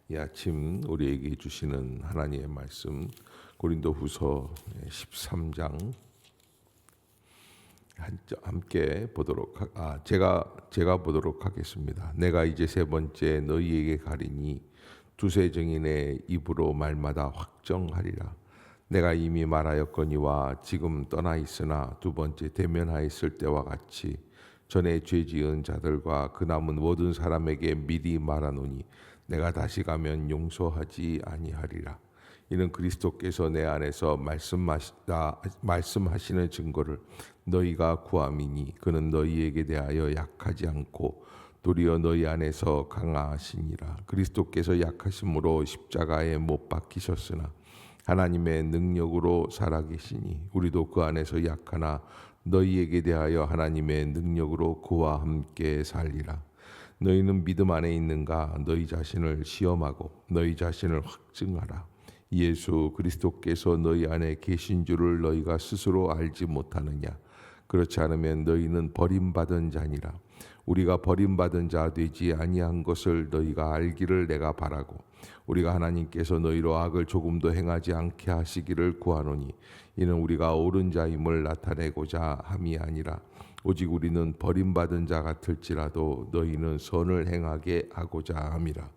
이 아침 우리에게 주시는 하나님의 말씀 고린도후서 13장 함께 제가 보도록 하겠습니다. 내가 이제 세 번째 너희에게 가리니 두세 증인의 입으로 말마다 확정하리라. 내가 이미 말하였거니와 지금 떠나 있으나 두 번째 대면하였을 때와 같이 전에 죄 지은 자들과 그 남은 모든 사람에게 미리 말하노니 내가 다시 가면 용서하지 아니하리라. 이는 그리스도께서 내 안에서 말씀하시는 증거를 너희가 구함이니 그는 너희에게 대하여 약하지 않고 도리어 너희 안에서 강하시니라. 그리스도께서 약하심으로 십자가에 못 박히셨으나 하나님의 능력으로 살아계시니 우리도 그 안에서 약하나 너희에게 대하여 하나님의 능력으로 그와 함께 살리라. 너희는 믿음 안에 있는가? 너희 자신을 시험하고 너희 자신을 확증하라. 예수 그리스도께서 너희 안에 계신 줄을 너희가 스스로 알지 못하느냐? 그렇지 않으면 너희는 버림받은 자니라. 우리가 버림받은 자 되지 아니한 것을 너희가 알기를 내가 바라고 우리가 하나님께서 너희로 악을 조금도 행하지 않게 하시기를 구하노니 이는 우리가 옳은 자임을 나타내고자 함이 아니라 오직 우리는 버림받은 자 같을지라도 너희는 선을 행하게 하고자 함이라.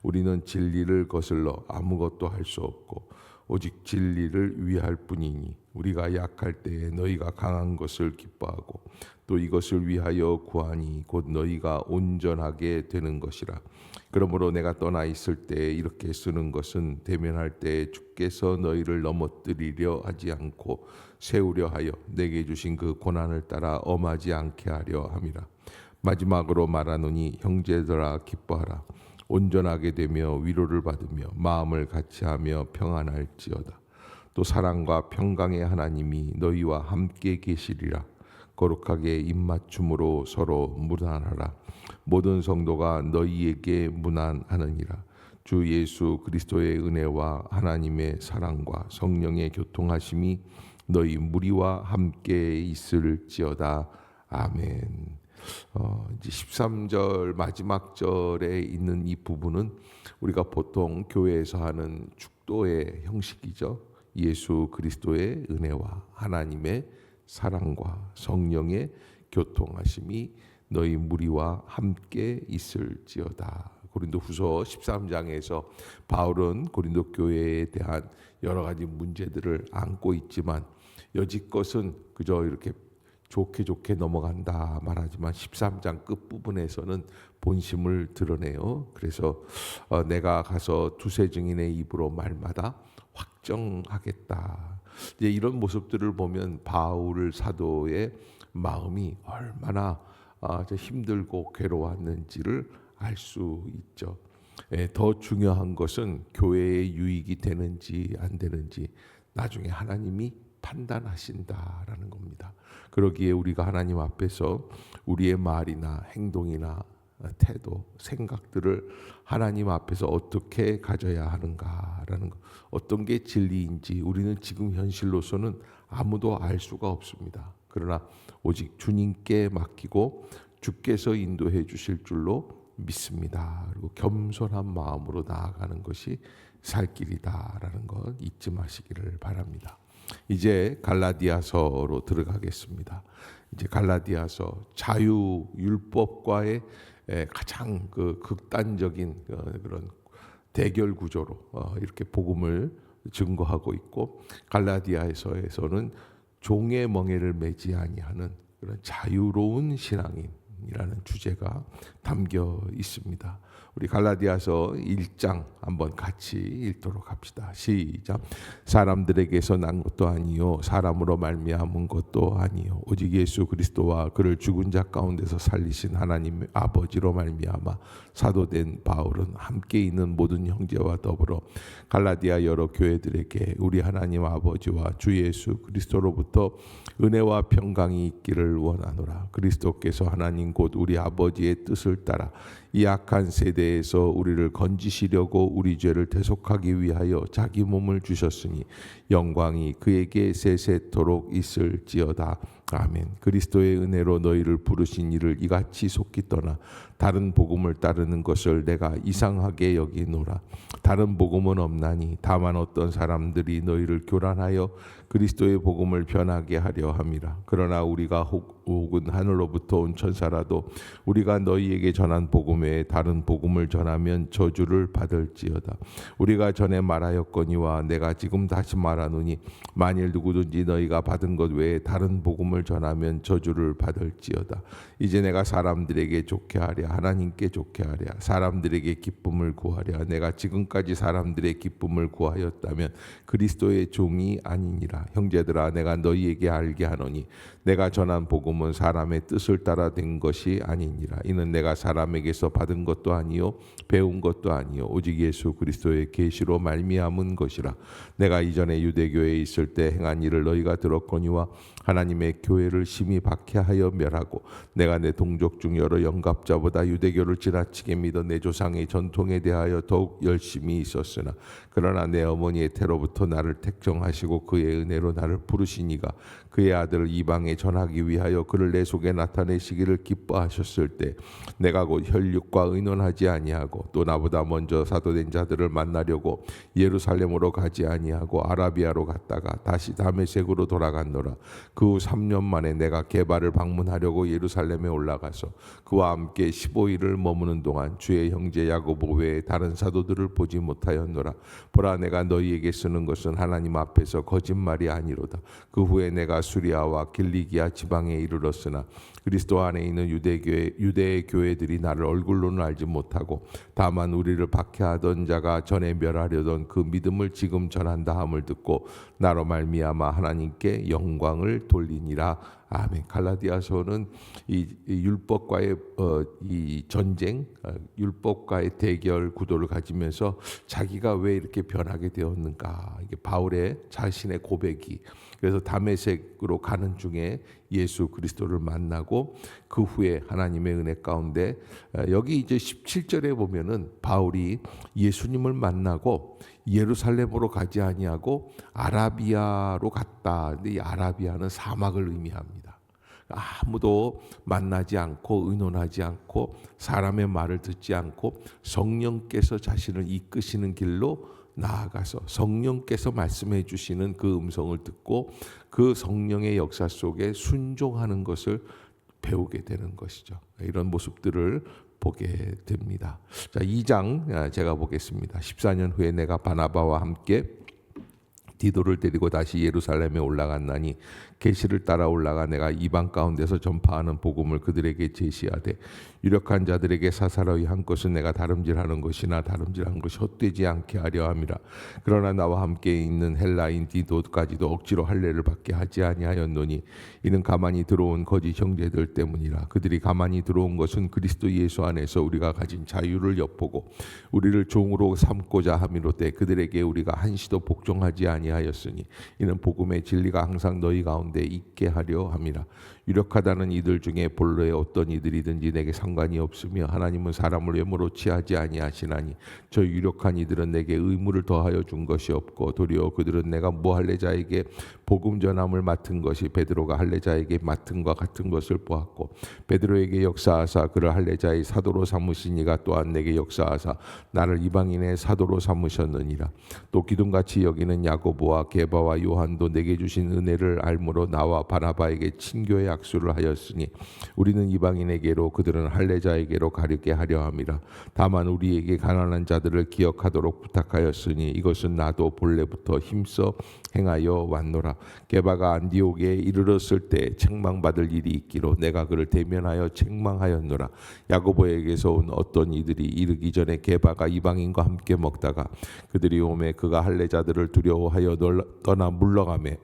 우리는 진리를 거슬러 아무것도 할 수 없고 오직 진리를 위할 뿐이니 우리가 약할 때에 너희가 강한 것을 기뻐하고 또 이것을 위하여 구하니 곧 너희가 온전하게 되는 것이라. 그러므로 내가 떠나 있을 때 이렇게 쓰는 것은 대면할 때 주께서 너희를 넘어뜨리려 하지 않고 세우려 하여 내게 주신 그 고난을 따라 엄하지 않게 하려 함이라. 마지막으로 말하노니 형제들아 기뻐하라. 온전하게 되며 위로를 받으며 마음을 같이하며 평안할지어다. 또 사랑과 평강의 하나님이 너희와 함께 계시리라. 거룩하게 입맞춤으로 서로 문안하라. 모든 성도가 너희에게 문안하느니라. 주 예수 그리스도의 은혜와 하나님의 사랑과 성령의 교통하심이 너희 무리와 함께 있을지어다. 아멘. 이제 13절 마지막 절에 있는 이 부분은 우리가 보통 교회에서 하는 축도의 형식이죠. 예수 그리스도의 은혜와 하나님의 사랑과 성령의 교통하심이 너희 무리와 함께 있을지어다. 고린도후서 13장에서 바울은 고린도 교회에 대한 여러 가지 문제들을 안고 있지만 여지껏은 그저 이렇게 좋게 넘어간다 말하지만 13장 끝부분에서는 본심을 드러내요. 그래서 내가 가서 두세 증인의 입으로 말마다 확정하겠다. 이제 이런 모습들을 보면 바울 사도의 마음이 얼마나 힘들고 괴로웠는지를 알 수 있죠. 더 중요한 것은 교회의 유익이 되는지 안 되는지 나중에 하나님이 판단하신다라는 겁니다. 그러기에 우리가 하나님 앞에서 우리의 말이나 행동이나 태도, 생각들을 하나님 앞에서 어떻게 가져야 하는가라는 것, 어떤 게 진리인지 우리는 지금 현실로서는 아무도 알 수가 없습니다. 그러나 오직 주님께 맡기고 주께서 인도해 주실 줄로 믿습니다. 그리고 겸손한 마음으로 나아가는 것이 살 길이다라는 것 잊지 마시기를 바랍니다. 이제 갈라디아서로 들어가겠습니다. 이제 갈라디아서 자유율법과의 가장 극단적인 그런 대결 구조로 이렇게 복음을 증거하고 있고 갈라디아서에서는 종의 멍에를 매지 아니하는 그런 자유로운 신앙인이라는 주제가 담겨 있습니다. 우리 갈라디아서 1장 한번 같이 읽도록 합시다. 시작. 사람들에게서 난 것도 아니요 사람으로 말미암은 것도 아니요 오직 예수 그리스도와 그를 죽은 자 가운데서 살리신 하나님 아버지로 말미암아 사도된 바울은 함께 있는 모든 형제와 더불어 갈라디아 여러 교회들에게 우리 하나님 아버지와 주 예수 그리스도로부터 은혜와 평강이 있기를 원하노라. 그리스도께서 하나님 곧 우리 아버지의 뜻을 따라 이 악한 세대에서 우리를 건지시려고 우리 죄를 대속하기 위하여 자기 몸을 주셨으니 영광이 그에게 세세토록 있을지어다. 아멘. 그리스도의 은혜로 너희를 부르신 이를 이같이 속기 떠나 다른 복음을 따르는 것을 내가 이상하게 여기노라. 다른 복음은 없나니 다만 어떤 사람들이 너희를 교란하여 그리스도의 복음을 변하게 하려 함이라. 그러나 우리가 혹은 하늘로부터 온 천사라도 우리가 너희에게 전한 복음 외에 다른 복음을 전하면 저주를 받을지어다. 우리가 전에 말하였거니와 내가 지금 다시 말하노니 만일 누구든지 너희가 받은 것 외에 다른 복음을 전하면 저주를 받을지어다. 이제 내가 사람들에게 좋게 하랴 하나님께 좋게 하랴 사람들에게 기쁨을 구하랴. 내가 지금까지 사람들의 기쁨을 구하였다면 그리스도의 종이 아니니라. 형제들아 내가 너희에게 알게 하노니 내가 전한 복음은 사람의 뜻을 따라 된 것이 아니니라. 이는 내가 사람에게서 받은 것도 아니요 배운 것도 아니요 오직 예수 그리스도의 계시로 말미암은 것이라. 내가 이전에 유대교회에 있을 때 행한 일을 너희가 들었거니와 하나님의 교회를 심히 박해하여 멸하고 내가 내 동족 중 여러 영갑자보다 유대교를 지나치게 믿어 내 조상의 전통에 대하여 더욱 열심히 있었으나 그러나 내 어머니의 태로부터 나를 택정하시고 그의 은혜로 나를 부르시니가 그의 아들을 이방에 전하기 위하여 그를 내 속에 나타내시기를 기뻐하셨을 때 내가 곧 혈육과 의논하지 아니하고 또 나보다 먼저 사도된 자들을 만나려고 예루살렘으로 가지 아니하고 아라비아로 갔다가 다시 다메섹으로 돌아갔노라. 그 후 3년 만에 내가 게바를 방문하려고 예루살렘에 올라가서 그와 함께 15일을 머무는 동안 주의 형제 야고보 외에 다른 사도들을 보지 못하였노라. 보라 내가 너희에게 쓰는 것은 하나님 앞에서 거짓말이 아니로다. 그 후에 내가 수리아와 길리기아 지방에 이르렀으나 그리스도 안에 있는 유대의 교회들이 나를 얼굴로는 알지 못하고 다만 우리를 박해하던 자가 전에 멸하려던 그 믿음을 지금 전한다 함을 듣고 나로 말미암아 하나님께 영광을 돌리니라. 아멘. 갈라디아서는 이 율법과의 이 전쟁, 율법과의 대결 구도를 가지면서 자기가 왜 이렇게 변하게 되었는가, 이게 바울의 자신의 고백이. 그래서 다메섹으로 가는 중에 예수 그리스도를 만나고 그 후에 하나님의 은혜 가운데 여기 이제 17절에 보면은 바울이 예수님을 만나고 예루살렘으로 가지 아니하고 아라비아로 갔다. 근데 이 아라비아는 사막을 의미합니다. 아무도 만나지 않고 의논하지 않고 사람의 말을 듣지 않고 성령께서 자신을 이끄시는 길로 나아가서 성령께서 말씀해 주시는 그 음성을 듣고 그 성령의 역사 속에 순종하는 것을 배우게 되는 것이죠. 이런 모습들을 보게 됩니다. 자, 2장 제가 보겠습니다. 14년 후에 내가 바나바와 함께 디도를 데리고 다시 예루살렘에 올라갔나니 계시를 따라 올라가 내가 이방 가운데서 전파하는 복음을 그들에게 제시하되 유력한 자들에게 사사로이 한 것은 내가 다름질하는 것이나 다름질한 것이 헛되지 않게 하려 함이라. 그러나 나와 함께 있는 헬라인 디도까지도 억지로 할례를 받게 하지 아니하였노니 이는 가만히 들어온 거짓 형제들 때문이라. 그들이 가만히 들어온 것은 그리스도 예수 안에서 우리가 가진 자유를 엿보고 우리를 종으로 삼고자 함이로되 그들에게 우리가 한시도 복종하지 아니하였으니 이는 복음의 진리가 항상 너희 가운데 있게 하려 함이라. 유력하다는 이들 중에 본래의 어떤 이들이든지 내게 상관이 없으며 하나님은 사람을 외모로 취하지 아니하시나니 저 유력한 이들은 내게 의무를 더하여 준 것이 없고 도리어 그들은 내가 무할례자에게 복음 전함을 맡은 것이 베드로가 할례자에게 맡은 것 같은 것을 보았고 베드로에게 역사하사 그를 할례자의 사도로 삼으시니가 또한 내게 역사하사 나를 이방인의 사도로 삼으셨느니라. 또 기둥같이 여기는 야고보와 게바와 요한도 내게 주신 은혜를 알므로 나와 바나바에게 친교의 약수를 하였으니 우리는 이방인에게로 그들은 할례자에게로 가르게 하려 함이라. 다만 우리에게 가난한 자들을 기억하도록 부탁하였으니 이것은 나도 본래부터 힘써 행하여 왔노라. 게바가 안디옥에 이르렀을 때 책망받을 일이 있기로 내가 그를 대면하여 책망하였노라. 야고보에게서 온 어떤 이들이 이르기 전에 게바가 이방인과 함께 먹다가 그들이 오매 그가 할례자들을 두려워하여 떠나 물러가매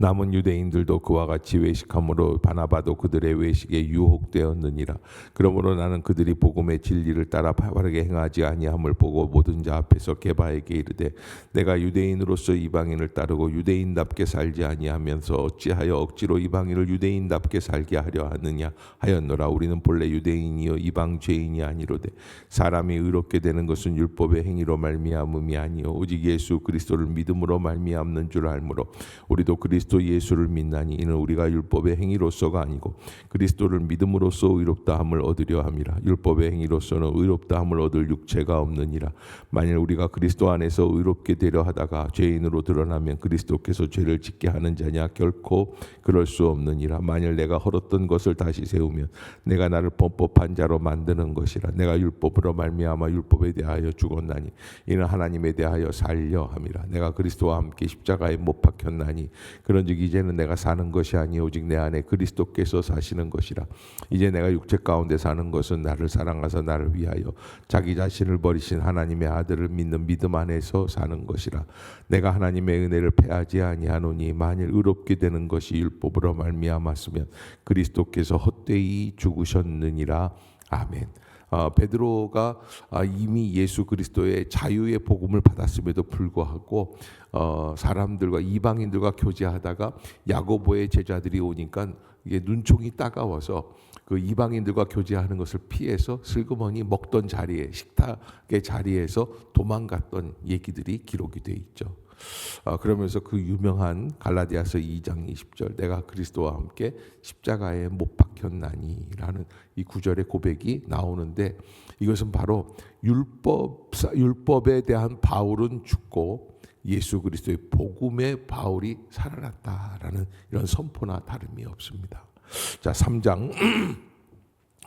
남은 유대인들도 그와 같이 외식함으로 바나바도 그들의 외식에 유혹되었느니라. 그러므로 나는 그들이 복음의 진리를 따라 바르게 행하지 아니함을 보고 모든 자 앞에서 게바에게 이르되 내가 유대인으로서 이방인을 따르고 유대인답게 살지 아니하면서 어찌하여 억지로 이방인을 유대인답게 살게 하려 하느냐 하였노라. 우리는 본래 유대인이요 이방 죄인이 아니로되 사람이 의롭게 되는 것은 율법의 행위로 말미암음이 아니요 오직 예수 그리스도를 믿음으로 말미암는 줄 알므로 우리도 그리스도 그리스도 예수를 믿나니 이는 우리가 율법의 행위로서가 아니고 그리스도를 믿음으로써 의롭다함을 얻으려 함이라. 율법의 행위로서는 의롭다함을 얻을 육체가 없느니라. 만일 우리가 그리스도 안에서 의롭게 되려 하다가 죄인으로 드러나면 그리스도께서 죄를 짓게 하는 자냐? 결코 그럴 수 없느니라. 만일 내가 헐었던 것을 다시 세우면 내가 나를 범법한 자로 만드는 것이라. 내가 율법으로 말미암아 율법에 대하여 죽었나니 이는 하나님에 대하여 살려 함이라. 내가 그리스도와 함께 십자가에 못 박혔나니 그런즉 이제는 내가 사는 것이 아니 오직 내 안에 그리스도께서 사시는 것이라. 이제 내가 육체 가운데 사는 것은 나를 사랑하사 나를 위하여 자기 자신을 버리신 하나님의 아들을 믿는 믿음 안에서 사는 것이라. 내가 하나님의 은혜를 패하지 아니하노니 만일 의롭게 되는 것이 율법으로 말미암았으면 그리스도께서 헛되이 죽으셨느니라. 아멘. 베드로가 이미 예수 그리스도의 자유의 복음을 받았음에도 불구하고 사람들과 이방인들과 교제하다가 야고보의 제자들이 오니까 이게 눈총이 따가워서 그 이방인들과 교제하는 것을 피해서 슬그머니 먹던 자리에 식탁의 자리에서 도망갔던 얘기들이 기록이 돼 있죠. 그러면서 그 유명한 갈라디아서 2장 20절 내가 그리스도와 함께 십자가에 못 박혔나니라는 이 구절의 고백이 나오는데 이것은 바로 율법에 대한 바울은 죽고 예수 그리스도의 복음의 바울이 살아났다라는 이런 선포나 다름이 없습니다. 자, 3장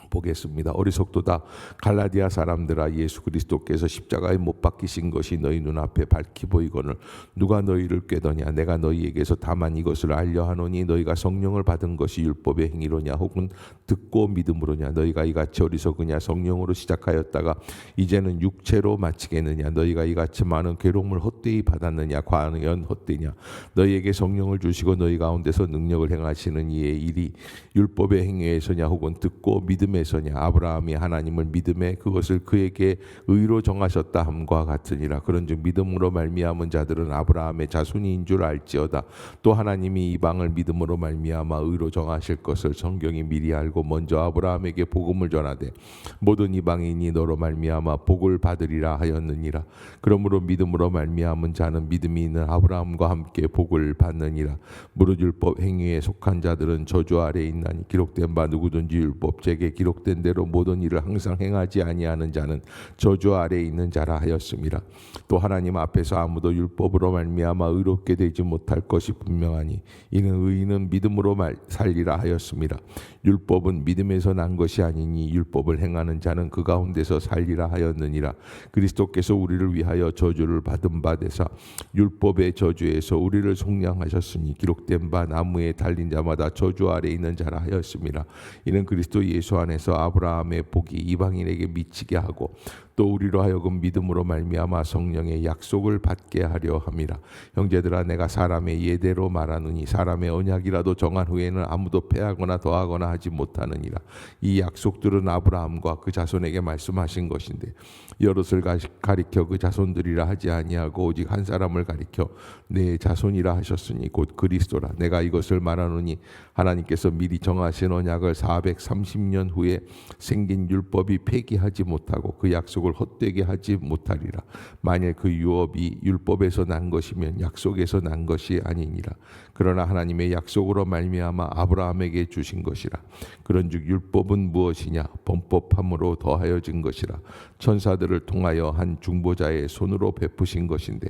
보겠습니다. 어리석도다 갈라디아 사람들아 예수 그리스도께서 십자가에 못 박히신 것이 너희 눈앞에 밝히 보이거늘 누가 너희를 꾀더냐 내가 너희에게서 다만 이것을 알려 하노니 너희가 성령을 받은 것이 율법의 행위로냐 혹은 듣고 믿음으로냐 너희가 이같이 어리석으냐 성령으로 시작하였다가 이제는 육체로 마치겠느냐 너희가 이같이 많은 괴로움을 헛되이 받았느냐 과연 헛되냐 너희에게 성령을 주시고 너희 가운데서 능력을 행하시는 이의 일이 율법의 행위에서냐 혹은 듣고 믿음에 서냐 아브라함이 하나님을 믿음에 그것을 그에게 의로 정하셨다 함과 같으니라. 그런즉 믿음으로 말미암은 자들은 아브라함의 자손인 줄 알지어다. 또 하나님이 이방을 믿음으로 말미암아 의로 정하실 것을 성경이 미리 알고 먼저 아브라함에게 복음을 전하되 모든 이방인이 너로 말미암아 복을 받으리라 하였느니라. 그러므로 믿음으로 말미암은 자는 믿음이 있는 아브라함과 함께 복을 받느니라. 무릇 율법 행위에 속한 자들은 저주 아래에 있나니 기록된 바 누구든지 율법책에 기록된 대로 모든 일을 항상 행하지 아니하는 자는 저주 아래에 있는 자라 하였음이라. 또 하나님 앞에서 아무도 율법으로 말미암아 의롭게 되지 못할 것이 분명하니 이는 의인은 믿음으로 살리라 하였음이라. 율법은 믿음에서 난 것이 아니니 율법을 행하는 자는 그 가운데서 살리라 하였느니라. 그리스도께서 우리를 위하여 저주를 받은 바 되사 율법의 저주에서 우리를 속량하셨으니 기록된 바 나무에 달린 자마다 저주 아래에 있는 자라 하였음이라. 이는 그리스도 예수 안에서 아브라함의 복이 이방인에게 미치게 하고 또 우리로 하여금 믿음으로 말미암아 성령의 약속을 받게 하려 함이라. 형제들아 내가 사람의 예대로 말하노니 사람의 언약이라도 정한 후에는 아무도 패하거나 더하거나 하지 못하느니라. 이 약속들은 아브라함과 그 자손에게 말씀하신 것인데 여럿을 가리켜 그 자손들이라 하지 아니하고 오직 한 사람을 가리켜 내 자손이라 하셨으니 곧 그리스도라. 내가 이것을 말하노니 하나님께서 미리 정하신 언약을 430년 후에 생긴 율법이 폐기하지 못하고 그 약속을 헛되게 하지 못하리라. 만일 그 유업이 율법에서 난 것이면 약속에서 난 것이 아니니라. 그러나 하나님의 약속으로 말미암아 아브라함에게 주신 것이라. 그런즉 율법은 무엇이냐? 범법함으로 더하여진 것이라. 천사들을 통하여 한 중보자의 손으로 베푸신 것인데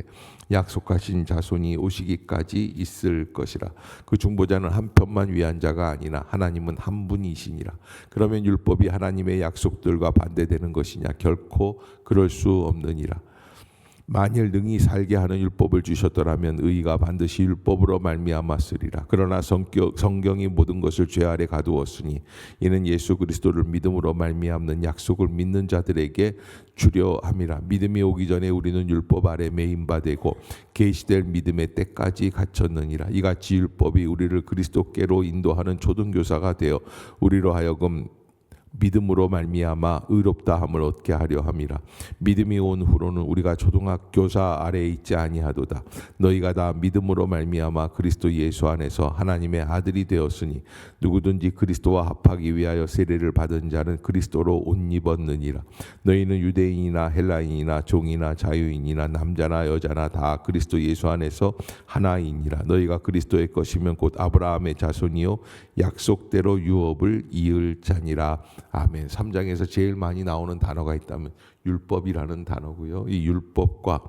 약속하신 자손이 오시기까지 있을 것이라. 그 중보자는 한 편만 위한 자가 아니나 하나님은 한 분이시니라. 그러면 율법이 하나님의 약속들과 반대되는 것이냐? 결코 그럴 수 없느니라. 만일 능히 살게 하는 율법을 주셨더라면 의가 반드시 율법으로 말미암았으리라. 그러나 성경이 모든 것을 죄 아래 가두었으니 이는 예수 그리스도를 믿음으로 말미암는 약속을 믿는 자들에게 주려 함이라. 믿음이 오기 전에 우리는 율법 아래 매인 바 되고 계시될 믿음의 때까지 갇혔느니라. 이같이 율법이 우리를 그리스도께로 인도하는 초등교사가 되어 우리로 하여금 믿음으로 말미암아 의롭다함을 얻게 하려 함이라. 믿음이 온 후로는 우리가 초등학교사 아래에 있지 아니하도다. 너희가 다 믿음으로 말미암아 그리스도 예수 안에서 하나님의 아들이 되었으니 누구든지 그리스도와 합하기 위하여 세례를 받은 자는 그리스도로 옷 입었느니라. 너희는 유대인이나 헬라인이나 종이나 자유인이나 남자나 여자나 다 그리스도 예수 안에서 하나이니라. 너희가 그리스도의 것이면 곧 아브라함의 자손이요 약속대로 유업을 이을 자니라. 아멘. 3장에서 제일 많이 나오는 단어가 있다면 율법이라는 단어고요. 이 율법과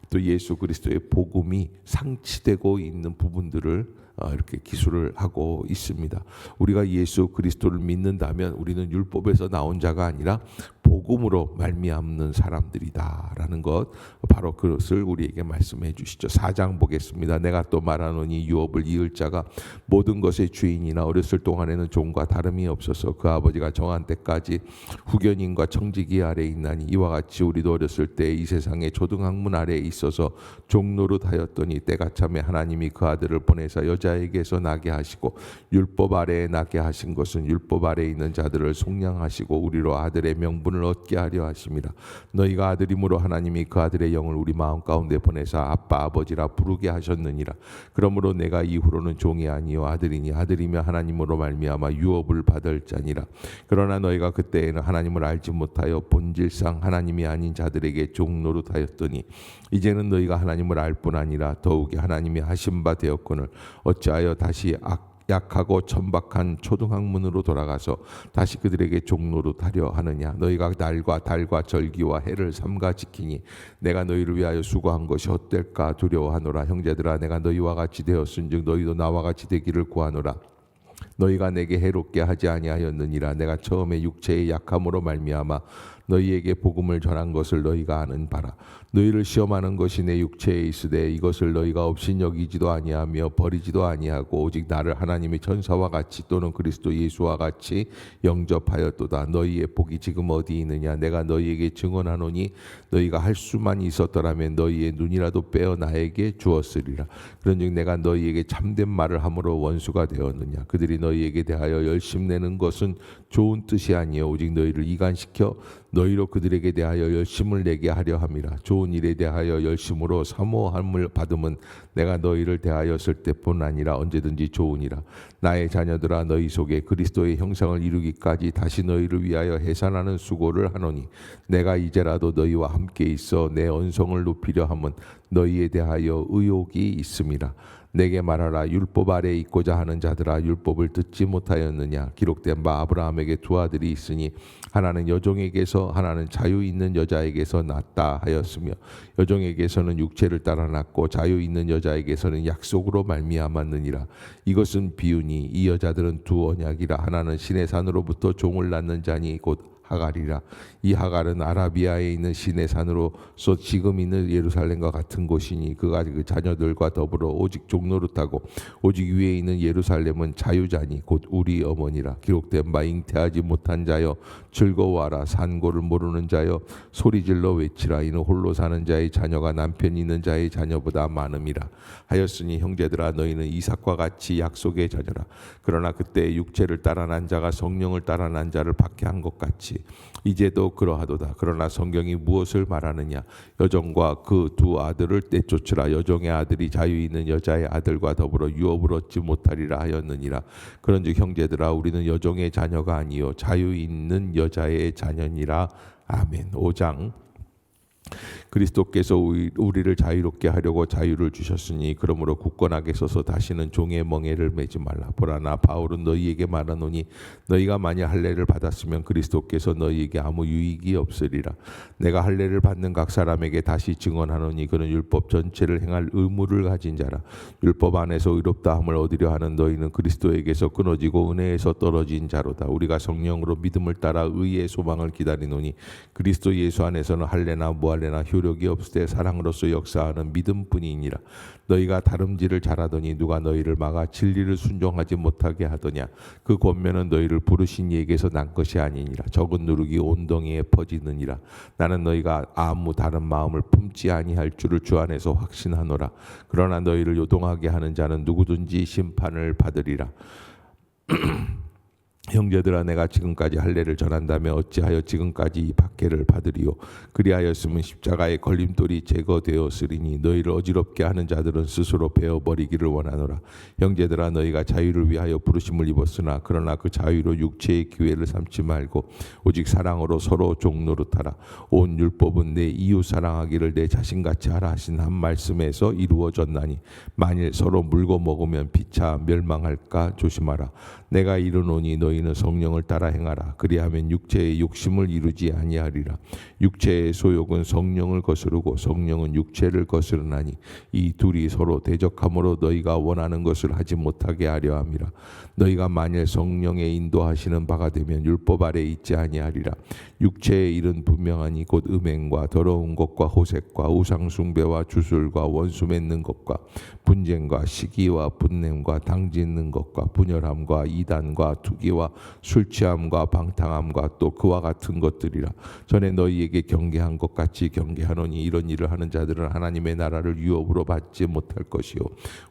또 예수 그리스도의 복음이 상치되고 있는 부분들을 이렇게 기술을 하고 있습니다. 우리가 예수 그리스도를 믿는다면 우리는 율법에서 나온 자가 아니라 복음으로 말미암는 사람들이다라는 것, 바로 그것을 우리에게 말씀해 주시죠. 4장 보겠습니다. 내가 또 말하노니 유업을 이을 자가 모든 것의 주인이나 어렸을 동안에는 종과 다름이 없어서 그 아버지가 정한 때까지 후견인과 청지기 아래에 있나니 이와 같이 우리도 어렸을 때 이 세상의 초등학문 아래에 있어서 종노릇하였더니 때가 참에 하나님이 그 아들을 보내사 여자에게서 나게 하시고 율법 아래에 나게 하신 것은 율법 아래에 있는 자들을 속량하시고 우리로 아들의 명분을 얻게 하려 하심이라. 너희가 아들이므로 하나님이 그 아들의 영을 우리 마음 가운데 보내사 아빠 아버지라 부르게 하셨느니라. 그러므로 내가 이후로는 종이 아니요 아들이니 아들이며 하나님으로 말미암아 유업을 받을 자니라. 그러나 너희가 그때에는 하나님을 알지 못하여 본질상 하나님이 아닌 자들에게 종노릇하였더니 이제는 너희가 하나님을 알 뿐 아니라 더욱이 하나님이 하신 바 되었거늘 어찌하여 다시 약하고 천박한 초등학문으로 돌아가서 다시 그들에게 종노릇하려 하느냐. 너희가 날과 달과 절기와 해를 삼가 지키니 내가 너희를 위하여 수고한 것이 헛될까 두려워하노라. 형제들아 내가 너희와 같이 되었은즉 너희도 나와 같이 되기를 구하노라. 너희가 내게 해롭게 하지 아니하였느니라. 내가 처음에 육체의 약함으로 말미암아 너희에게 복음을 전한 것을 너희가 아는 바라. 너희를 시험하는 것이 내 육체에 있으되 이것을 너희가 업신여기지도 아니하며 버리지도 아니하고 오직 나를 하나님의 천사와 같이 또는 그리스도 예수와 같이 영접하였도다. 너희의 복이 지금 어디 있느냐. 내가 너희에게 증언하노니 너희가 할 수만 있었더라면 너희의 눈이라도 빼어 나에게 주었으리라. 그런즉 내가 너희에게 참된 말을 함으로 원수가 되었느냐. 그들이 너희에게 대하여 열심내는 것은 좋은 뜻이 아니요 오직 너희를 이간시켜 너희로 그들에게 대하여 열심을 내게 하려 함이라. 좋은 일에 대하여 열심으로 사모함을 받음은 내가 너희를 대하였을 때뿐 아니라 언제든지 좋으니라. 나의 자녀들아 너희 속에 그리스도의 형상을 이루기까지 다시 너희를 위하여 해산하는 수고를 하노니 내가 이제라도 너희와 함께 있어 내 언성을 높이려 함은 너희에 대하여 의욕이 있음이라. 내게 말하라. 율법 아래에 있고자 하는 자들아 율법을 듣지 못하였느냐. 기록된 바 아브라함에게 두 아들이 있으니 하나는 여종에게서 하나는 자유 있는 여자에게서 낳았다 하였으며 여종에게서는 육체를 따라 낳고 자유 있는 여자에게서는 약속으로 말미암았느니라. 이것은 비유니 이 여자들은 두 언약이라. 하나는 신의 산으로부터 종을 낳는 자니 곧 하갈이라. 이 하갈은 아라비아에 있는 시내 산으로서 지금 있는 예루살렘과 같은 곳이니 그가 그 자녀들과 더불어 오직 종노릇하고 오직 위에 있는 예루살렘은 자유자니 곧 우리 어머니라. 기록된 바 잉태하지 못한 자여 즐거워하라. 산고를 모르는 자여 소리질러 외치라. 이는 홀로 사는 자의 자녀가 남편 있는 자의 자녀보다 많음이라 하였으니 형제들아 너희는 이삭과 같이 약속의 자녀라. 그러나 그때 육체를 따라 난 자가 성령을 따라 난 자를 박해한 것 같이 이제도 그러하도다. 그러나 성경이 무엇을 말하느냐. 여종과 그 두 아들을 떼쫓으라. 여종의 아들이 자유 있는 여자의 아들과 더불어 유업을 얻지 못하리라 하였느니라. 그런즉 형제들아 우리는 여종의 자녀가 아니요 자유 있는 여자의 자녀니라. 아멘. 5장. 그리스도께서 우리를 자유롭게 하려고 자유를 주셨으니 그러므로 굳건하게 서서 다시는 종의 멍에를 매지 말라. 보라 나 바울은 너희에게 말하노니 너희가 만일 할례를 받았으면 그리스도께서 너희에게 아무 유익이 없으리라. 내가 할례를 받는 각 사람에게 다시 증언하노니 그는 율법 전체를 행할 의무를 가진 자라. 율법 안에서 의롭다함을 얻으려 하는 너희는 그리스도에게서 끊어지고 은혜에서 떨어진 자로다. 우리가 성령으로 믿음을 따라 의의 소망을 기다리노니 그리스도 예수 안에서는 할례나 무할례나 효력이 없을 때 사랑으로서 역사하는 믿음뿐이니라. 너희가 다름질을 잘하더니 누가 너희를 막아 진리를 순종하지 못하게 하더냐. 그 권면은 너희를 부르신 이에게서 난 것이 아니니라. 적은 누룩이 온 덩이에 퍼지느니라. 나는 너희가 아무 다른 마음을 품지 아니할 줄을 주 안에서 확신하노라. 그러나 너희를 요동하게 하는 자는 누구든지 심판을 받으리라. 형제들아 내가 지금까지 할례를 전한다면 어찌하여 지금까지 이 박해를 받으리요. 그리하였으면 십자가의 걸림돌이 제거되었으리니 너희를 어지럽게 하는 자들은 스스로 베어버리기를 원하노라. 형제들아 너희가 자유를 위하여 부르심을 입었으나 그러나 그 자유로 육체의 기회를 삼지 말고 오직 사랑으로 서로 종노릇하라. 온 율법은 내 이웃 사랑하기를 내 자신같이 하라 하신 한 말씀에서 이루어졌나니 만일 서로 물고 먹으면 피차 멸망할까 조심하라. 내가 이르노니 너희는 성령을 따라 행하라. 그리하면 육체의 욕심을 이루지 아니하리라. 육체의 소욕은 성령을 거스르고 성령은 육체를 거스르나니 이 둘이 서로 대적함으로 너희가 원하는 것을 하지 못하게 하려 함이라. 너희가 만일 성령의 인도하시는 바가 되면 율법 아래 있지 아니하리라. 육체의 일은 분명하니 곧 음행과 더러운 것과 호색과 우상 숭배와 주술과 원수 맺는 것과 분쟁과 시기와 분냄과 당짓는 것과 분열함과 이단과 투기와 술 취함과 방탕함과 또 그와 같은 것들이라. 전에 너희에게 경계한 것 같이 경계하노니 이런 일을 하는 자들은 하나님의 나라를 유업으로 받지 못할 것이요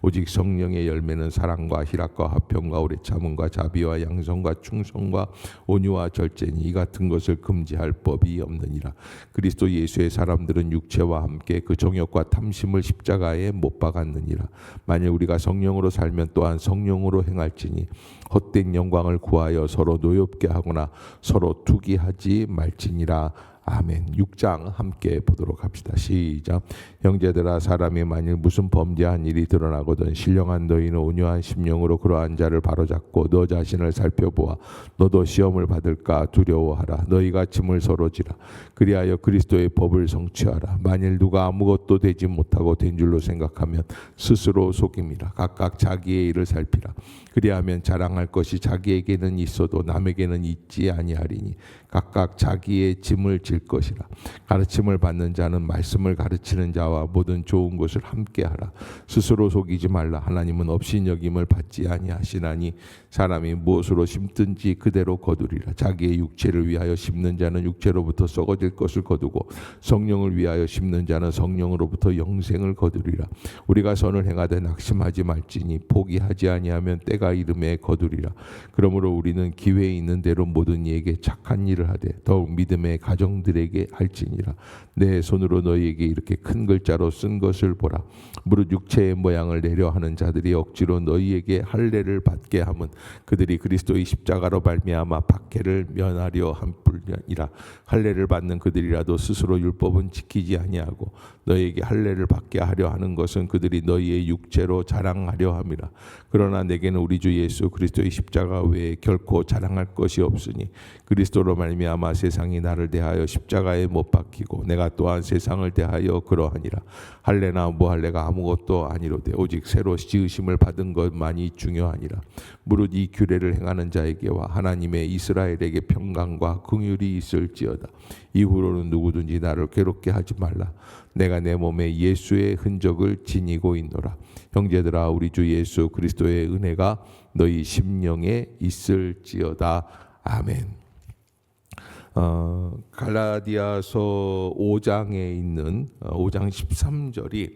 오직 성령의 열매는 사랑과 희락과 화평과 오래 참음과 자비와 양성과 충성과 온유와 절제니 이 같은 것을 금지할 법이 없느니라. 그리스도 예수의 사람들은 육체와 함께 그 정욕과 탐심을 십자가에 못 박았느니라. 만일 우리가 성령으로 살면 또한 성령으로 행할지니 헛된 영광을 구하여 서로 노엽게 하거나 서로 투기하지 말지니라. 아멘. 6장 함께 보도록 합시다. 시작. 형제들아 사람이 만일 무슨 범죄한 일이 드러나거든 신령한 너희는 온유한 심령으로 그러한 자를 바로잡고 너 자신을 살펴보아 너도 시험을 받을까 두려워하라. 너희가 짐을 서로 지라. 그리하여 그리스도의 법을 성취하라. 만일 누가 아무것도 되지 못하고 된 줄로 생각하면 스스로 속임이라. 각각 자기의 일을 살피라. 그리하면 자랑할 것이 자기에게는 있어도 남에게는 있지 아니하리니 각각 자기의 짐을 질 것이라. 가르침을 받는 자는 말씀을 가르치는 자와 모든 좋은 것을 함께하라. 스스로 속이지 말라. 하나님은 업신여김을 받지 아니하시나니 사람이 무엇으로 심든지 그대로 거두리라. 자기의 육체를 위하여 심는 자는 육체로부터 썩어질 것을 거두고 성령을 위하여 심는 자는 성령으로부터 영생을 거두리라. 우리가 선을 행하되 낙심하지 말지니 포기하지 아니하면 때가 이름에 거두리라. 그러므로 우리는 기회 있는 대로 모든 이에게 착한 일을 하되 더욱 믿음의 가정들에게 할지니라. 내 손으로 너희에게 이렇게 큰 글자로 쓴 것을 보라. 무릇 육체의 모양을 내려 하는 자들이 억지로 너희에게 할례를 받게 함은 그들이 그리스도의 십자가로 말미암아 박해를 면하려 함뿐이라. 할례를 받는 그들이라도 스스로 율법은 지키지 아니하고 너희에게 할례를 받게 하려 하는 것은 그들이 너희의 육체로 자랑하려 함이라. 그러나 내게는 우리 주 예수 그리스도의 십자가 외에 결코 자랑할 것이 없으니 그리스도로 말미암아 세상이 나를 대하여 십자가에 못 박히고 내가 또한 세상을 대하여 그러하니라. 할례나 무할례가 아무것도 아니로되 오직 새로 지으심을 받은 것만이 중요하니라. 무릇 이 규례를 행하는 자에게와 하나님의 이스라엘에게 평강과 긍휼이 있을지어다. 이후로는 누구든지 나를 괴롭게 하지 말라. 내가 내 몸에 예수의 흔적을 지니고 있노라. 형제들아 우리 주 예수 그리스도의 은혜가 너희 심령에 있을지어다. 아멘. 갈라디아서 5장에 있는 5장 13절이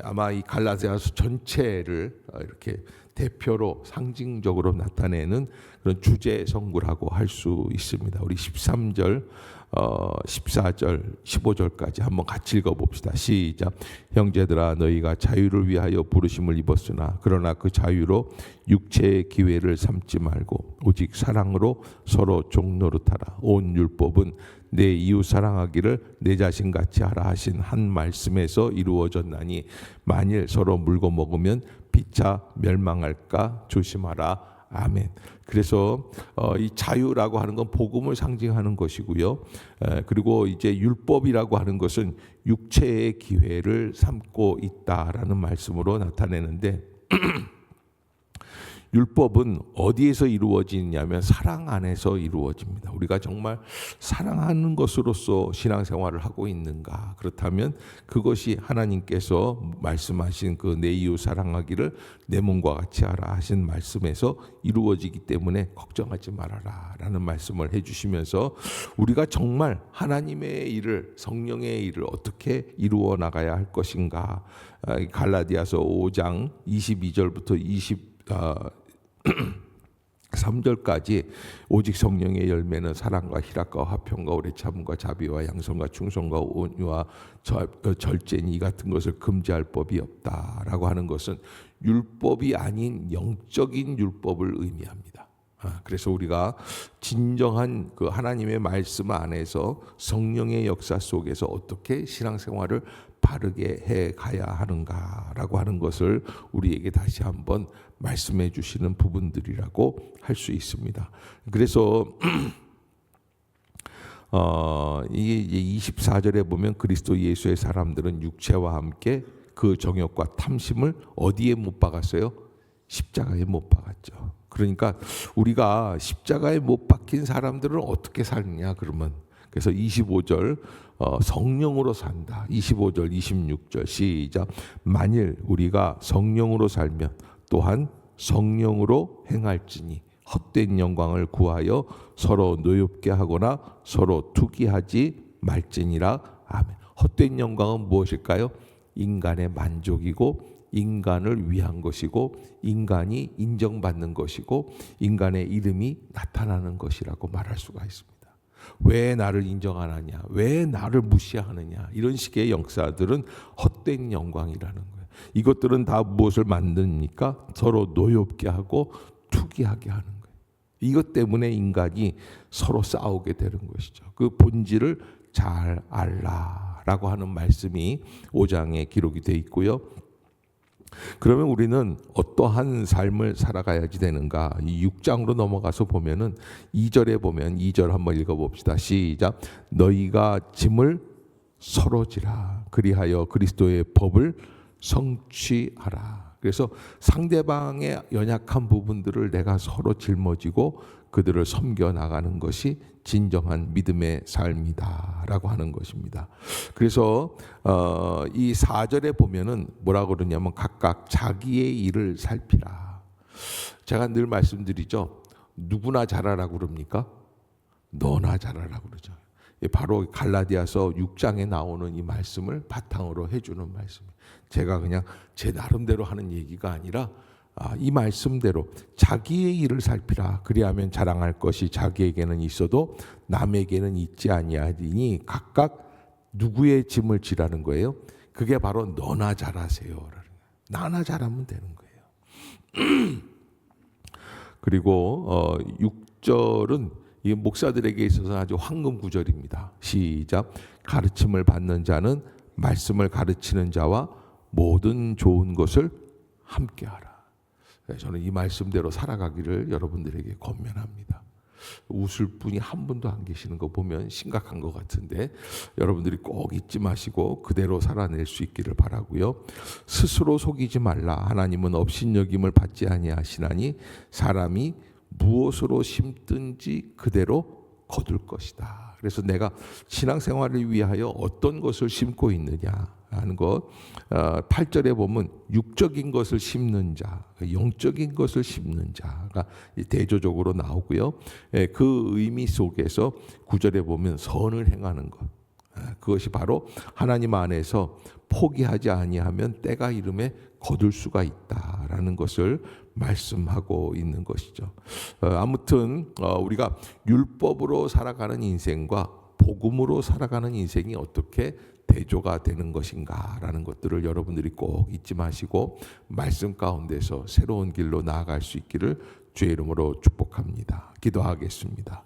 아마 이 갈라디아서 전체를 이렇게 대표로 상징적으로 나타내는 그런 주제 성구라고 할 수 있습니다. 우리 13절, 14절, 15절까지 한번 같이 읽어봅시다. 시작. 형제들아 너희가 자유를 위하여 부르심을 입었으나 그러나 그 자유로 육체의 기회를 삼지 말고 오직 사랑으로 서로 종노릇하라. 온 율법은 내 이웃 사랑하기를 내 자신같이 하라 하신 한 말씀에서 이루어졌나니 만일 서로 물고 먹으면 피차 멸망할까 조심하라. 아멘. 그래서 이 자유라고 하는 건 복음을 상징하는 것이고요. 그리고 이제 율법이라고 하는 것은 육체의 기회를 삼고 있다라는 말씀으로 나타내는데 율법은 어디에서 이루어지냐면 사랑 안에서 이루어집니다. 우리가 정말 사랑하는 것으로서 신앙생활을 하고 있는가? 그렇다면 그것이 하나님께서 말씀하신 그 내 이웃 사랑하기를 내 몸과 같이 하라 하신 말씀에서 이루어지기 때문에 걱정하지 말아라 라는 말씀을 해주시면서 우리가 정말 하나님의 일을 성령의 일을 어떻게 이루어 나가야 할 것인가? 갈라디아서 5장 22절부터 3절까지 오직 성령의 열매는 사랑과 희락과 화평과 오래 참음과 자비와 양선과 충성과 온유와 절제니 이 같은 것을 금지할 법이 없다라고 하는 것은 율법이 아닌 영적인 율법을 의미합니다. 그래서 우리가 진정한 그 하나님의 말씀 안에서 성령의 역사 속에서 어떻게 신앙생활을 바르게 해 가야 하는가라고 하는 것을 우리에게 다시 한번 말씀해 주시는 부분들이라고 할 수 있습니다. 그래서 이게 24절에 보면 그리스도 예수의 사람들은 육체와 함께 그 정욕과 탐심을 어디에 못 박았어요? 십자가에 못 박았죠. 그러니까 우리가 십자가에 못 박힌 사람들은 어떻게 살느냐 그러면, 그래서 25절 성령으로 산다. 25절 26절 시작. 만일 우리가 성령으로 살면 또한 성령으로 행할지니 헛된 영광을 구하여 서로 노엽게 하거나 서로 투기하지 말지니라. 아멘. 헛된 영광은 무엇일까요? 인간의 만족이고 인간을 위한 것이고 인간이 인정받는 것이고 인간의 이름이 나타나는 것이라고 말할 수가 있습니다. 왜 나를 인정 안 하냐? 왜 나를 무시하느냐? 이런 식의 역사들은 헛된 영광이라는 거예요. 이것들은 다 무엇을 만듭니까? 서로 노엽게 하고 투기하게 하는 거예요. 이것 때문에 인간이 서로 싸우게 되는 것이죠. 그 본질을 잘 알라라고 하는 말씀이 5장에 기록이 되어 있고요. 그러면 우리는 어떠한 삶을 살아가야지 되는가? 이 6장으로 넘어가서 보면은 2절에 보면 2절 한번 읽어봅시다. 시작. 너희가 짐을 서로 지라. 그리하여 그리스도의 법을 성취하라. 그래서 상대방의 연약한 부분들을 내가 서로 짊어지고 그들을 섬겨 나가는 것이 진정한 믿음의 삶이다라고 하는 것입니다. 그래서 이 4절에 보면은 뭐라 그러냐면 각각 자기의 일을 살피라. 제가 늘 말씀드리죠. 누구나 잘하라고 그럽니까? 너나 잘하라고 그러죠. 바로 갈라디아서 6장에 나오는 이 말씀을 바탕으로 해주는 말씀이에요. 제가 그냥 제 나름대로 하는 얘기가 아니라 이 말씀대로 자기의 일을 살피라. 그리하면 자랑할 것이 자기에게는 있어도 남에게는 있지 아니하니 각각 누구의 짐을 지라는 거예요? 그게 바로 너나 잘하세요. 나나 잘하면 되는 거예요. 그리고 6절은 이 목사들에게 있어서 아주 황금 구절입니다. 시작. 가르침을 받는 자는 말씀을 가르치는 자와 모든 좋은 것을 함께하라. 저는 이 말씀대로 살아가기를 여러분들에게 권면합니다. 웃을 분이 한 분도 안 계시는 거 보면 심각한 것 같은데 여러분들이 꼭 잊지 마시고 그대로 살아낼 수 있기를 바라고요. 스스로 속이지 말라. 하나님은 업신여김을 받지 아니하시나니 사람이 무엇으로 심든지 그대로 거둘 것이다. 그래서 내가 신앙생활을 위하여 어떤 것을 심고 있느냐 하는 것, 8절에 보면 육적인 것을 심는 자, 영적인 것을 심는 자가 대조적으로 나오고요. 그 의미 속에서 9절에 보면 선을 행하는 것, 그것이 바로 하나님 안에서 포기하지 아니하면 때가 이름에 거둘 수가 있다라는 것을 말씀하고 있는 것이죠. 아무튼 우리가 율법으로 살아가는 인생과 복음으로 살아가는 인생이 어떻게 대조가 되는 것인가라는 것들을 여러분들이 꼭 잊지 마시고 말씀 가운데서 새로운 길로 나아갈 수 있기를 주의 이름으로 축복합니다. 기도하겠습니다.